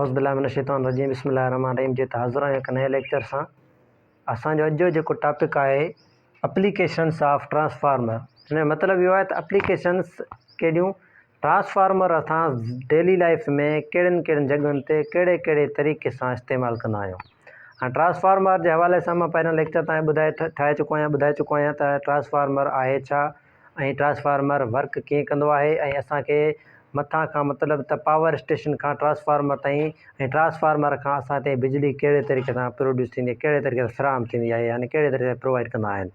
औज़ुबिल्लाहिमिनश्शैतानिर्रजीम बिस्मिल्लाहिर्रहमानिर्रहीम जे हाज़िर आहियूं हिकु नए लेक्चर सां। असांजो अॼु जो जेको टॉपिक आहे एप्लीकेशन्स ऑफ ट्रांसफार्मर। हिन जो मतिलबु इहो आहे त एप्लीकेशन्स कहिड़ियूं ट्रांसफार्मर असां डेली लाइफ में कहिड़ियुनि कहिड़ियुनि जॻहियुनि ते कहिड़े कहिड़े तरीक़े सां इस्तेमालु कंदा आहियूं। हाणे ट्रांसफार्मर जे हवाले सां मां पहिरियों लेक्चर तव्हांखे ॿुधाए चुको आहियां त ट्रांसफार्मर आहे छा ऐं ट्रांसफार्मर वर्क कीअं कंदो आहे ऐं असांखे मथां खां मतिलबु त पावर स्टेशन खां ट्रांसफार्मर ताईं ऐं ट्रांसफार्मर खां असां ताईं बिजली कहिड़े तरीक़े सां प्रोड्यूस थींदी आहे, कहिड़े तरीक़े सां फ़राहम थींदी आहे, यानी कहिड़े तरीक़े सां प्रोवाइड कंदा आहिनि।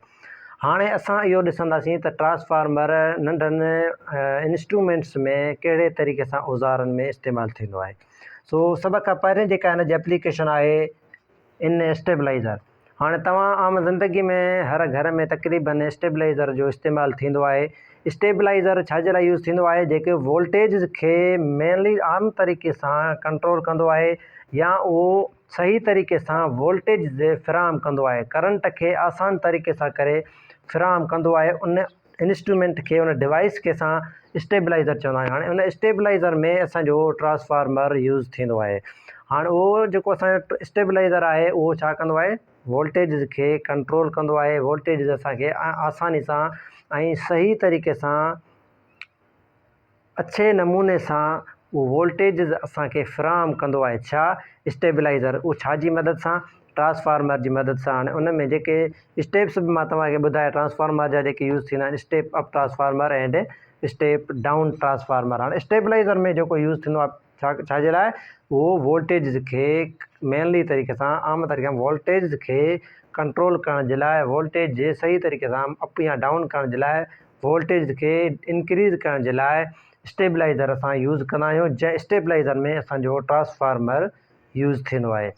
हाणे असां इहो ॾिसंदासीं त ट्रांसफार्मर नंढनि इंस्ट्रूमेंट्स में कहिड़े तरीक़े सां औज़ारनि में इस्तेमालु थींदो आहे। सो सभ खां पहिरियों जेका हिन जी एप्लीकेशन आहे इन स्टेबलाइज़र। हाणे तव्हां आम ज़िंदगी में हर घर में तक़रीबन स्टेबलाइज़र जो इस्तेमालु थींदो आहे। स्टेबलाइज़र छाजे लाइ यूज़ थींदो आहे, जेके वोल्टेज खे मेनली आम तरीक़े सां कंट्रोल कंदो आहे या उहो सही तरीक़े सां वोल्टेज जे फ़राहम कंदो आहे, करंट खे आसान तरीक़े सां करे फ़राहम कंदो आहे। उन इंस्ट्रूमेंट खे उन डिवाइस खे असां स्टेबलाइज़र चवंदा आहियूं। हाणे उन स्टेबलाइज़र में असांजो ट्रांसफार्मर यूज़ थींदो आहे। हाणे उहो जेको असांजो स्टेबलाइज़र आहे उहो छा कंदो आहे, वोल्टेज खे कंट्रोल कंदो आहे। वोल्टेज असांखे आसानी सां ऐं सही तरीक़े सां अच्छे नमूने सां उहो वोल्टेज असांखे फ़राहम कंदो आहे। छा स्टेबलाइज़र, उहो छा जी मदद सां, ट्रांसफार्मर जी मदद सां। हाणे उन में जेके स्टेप्स बि मां तव्हांखे ॿुधाया ट्रांसफार्मर जा जेके यूज़ थींदा आहिनि, step up transformer and step down transformer. हाणे स्टेबलाइज़र में जेको यूज़ थींदो आहे छाजे लाइ, उहो वोल्टेज खे मेनली तरीक़े सां आम तरीक़े सां वोल्टेज खे कंट्रोल करण जे लाइ, वोल्टेज जे सही तरीक़े सां अप या डाउन करण जे लाइ, वोल्टेज खे इंक्रीज़ करण जे लाइ स्टेबलाइज़र असां यूज़ कंदा आहियूं। जंहिं स्टेबलाइज़र में असांजो ट्रांसफार्मर यूज़ थींदो आहे।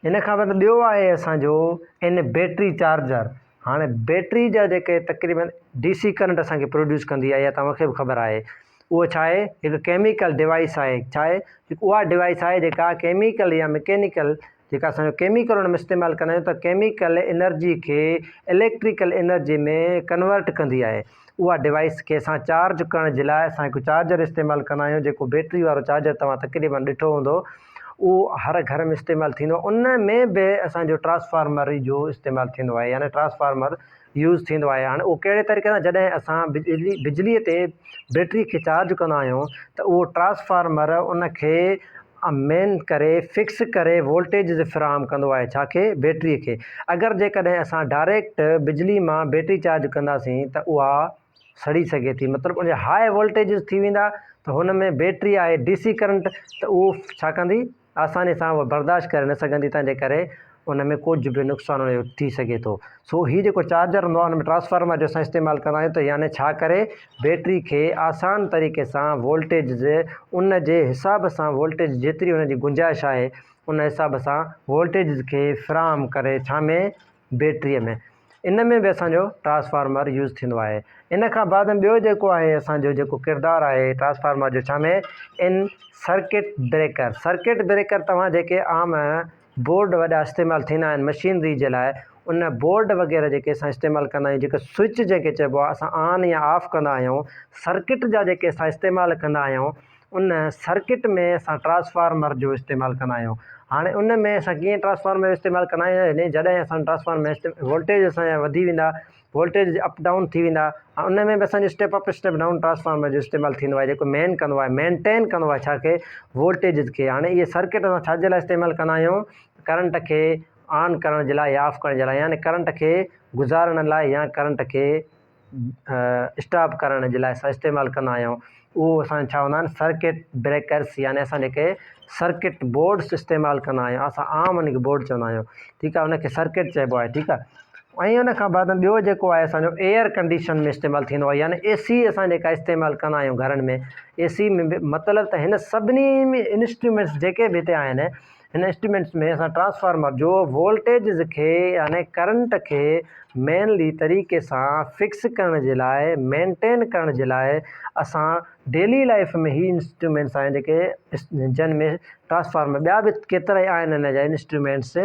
इन खां बाद ॿियो आहे असांजो इन बैटरी चार्जर। हाणे बैटरी जा जेके तक़रीबन DC करंट असांखे प्रोड्यूस कंदी आहे, या तव्हांखे बि ख़बर आहे, उहो छा आहे, हिकु केमिकल डिवाइस आहे। छा आहे, उहा डिवाइस आहे जेका केमिकल या मैकेनिकल, जेका असांजो केमिकल उन में इस्तेमालु कंदा आहियूं त केमिकल एनर्जी खे इलेक्ट्रिकल एनर्जी में कन्वर्ट कंदी आहे। उहा डिवाइस खे असां चार्ज करण जे लाइ असां हिकु चार्जर इस्तेमालु कंदा आहियूं, जेको बैटरी वारो चार्जर तव्हां तक़रीबन ॾिठो हूंदो, उहो हर घर में इस्तेमालु थींदो आहे। उन में बि असांजो ट्रांसफार्मर जो इस्तेमालु थींदो आहे, यानी ट्रांसफार्मर यूज़ थींदो आहे। हाणे उहो कहिड़े तरीक़े सां, जॾहिं असां बिजलीअ ते बैटरी खे चार्ज कंदा आहियूं त उहो ट्रांसफार्मर उन खे मेन करे फिक्स करे वोल्टेज फ़राहम कंदो आहे। छाखे, बैटरीअ खे। अगरि जेकॾहिं असां डायरेक्ट बिजली मां बैटरी चार्ज कंदासीं त उहा सड़ी सघे थी, मतिलबु उन हाई वोल्टेजिस थी वेंदा, त हुन में बैटरी आहे DC करंट, त उहो छा कंदी, आसानी सां उहा बर्दाश्त करे न सघंदी, तंहिंजे करे उन में कुझु बि नुक़सानु हुनजो थी सघे थो। सो हीअ जेको चार्जर हूंदो आहे हुन में ट्रांसफार्मर जो असां इस्तेमालु कंदा आहियूं, त यानी छा करे, बैटरी खे आसान तरीक़े सां वोल्टेज जे उन जे हिसाब सां, वोल्टेज जेतिरी हुन जी गुंजाइश आहे उन हिसाब सां वोल्टेज खे फ़राहम करे, छा में, बैटरीअ में। इन में बि असांजो ट्रांसफार्मर यूज़ थींदो आहे। इन खां बाद ॿियो जेको आहे असांजो जेको किरदारु आहे ट्रांसफार्मर जो, छा में, इन सर्किट ब्रेकर। सर्किट ब्रेकर तव्हां जेके आम बोर्ड वॾा इस्तेमालु थींदा आहिनि मशीनरी जे लाइ, उन बोर्ड वग़ैरह जेके असां इस्तेमालु कंदा आहियूं, जेके स्विच जेके चइबो आहे, असां ऑन या ऑफ कंदा आहियूं, सर्किट जा जेके असां इस्तेमालु कंदा आहियूं, उन सर्किट में असां ट्रांसफार्मर जो इस्तेमालु कंदा आहियूं। हाणे उन में असां कीअं ट्रांसफार्मर जो इस्तेमालु कंदा आहियूं, यानी जॾहिं असां ट्रांसफार्मर वोल्टेज असांजा वधी वेंदा, वोल्टेज अप डाउन थी वेंदा, उन में बि असांजो step up step down transformer जो इस्तेमालु थींदो आहे, जेको मेन कंदो आहे, मेंटेन कंदो आहे छाखे, वोल्टेज खे। हाणे इहे सर्किट असां छाजे लाइ इस्तेमालु कंदा आहियूं, करंट खे ऑन करण जे लाइ या ऑफ करण जे लाइ, यानी करंट खे गुज़ारण लाइ या करंट खे स्टॉप करण जे लाइ असां इस्तेमालु कंदा आहियूं। उहो असां छा हूंदा आहिनि, सर्किट ब्रेकर्स, यानी असां जेके सर्किट बोर्ड्स इस्तेमालु कंदा आहियूं, असां आम उनखे बोर्ड चवंदा आहियूं, ठीकु आहे, उनखे सर्किट चइबो आहे, ठीकु आहे। ऐं उन खां बाद ॿियो जेको आहे असांजो एयर कंडीशन में इस्तेमालु थींदो आहे, यानी AC असां जेका इस्तेमालु कंदा आहियूं घरनि में, AC में बि मतिलबु त हिन सभिनी में इंस्ट्रूमेंट्स जेके बि हिते आहिनि, हिन इंस्ट्रूमेंट्स में असां ट्रांसफार्मर जो वोल्टेज खे यानी करंट खे मेनली तरीक़े सां फिक्स करण जे लाइ, मेंटेन करण जे लाइ असां डेली लाइफ में ही इंस्ट्रूमेंट्स आहिनि जेके, जिन में ट्रांसफार्मर, ॿिया बि केतिरा ई आहिनि हिन जा इंस्ट्रूमेंट्स,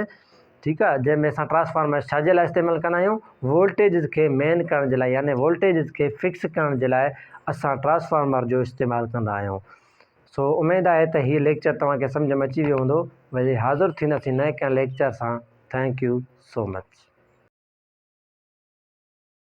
ठीकु आहे, जंहिंमें असां ट्रांसफार्मर छाजे लाइ इस्तेमालु कंदा आहियूं, वोल्टेज खे मेन करण जे लाइ, यानी वोल्टेज खे फिक्स करण जे लाइ असां ट्रांसफार्मर जो इस्तेमालु कंदा आहियूं। सो उमेद आहे त हीउ लेक्चर तव्हांखे सम्झ में अची वियो हूंदो। वरी हाज़िर थींदासीं नए कंहिं लेक्चर सां। Thank you so much.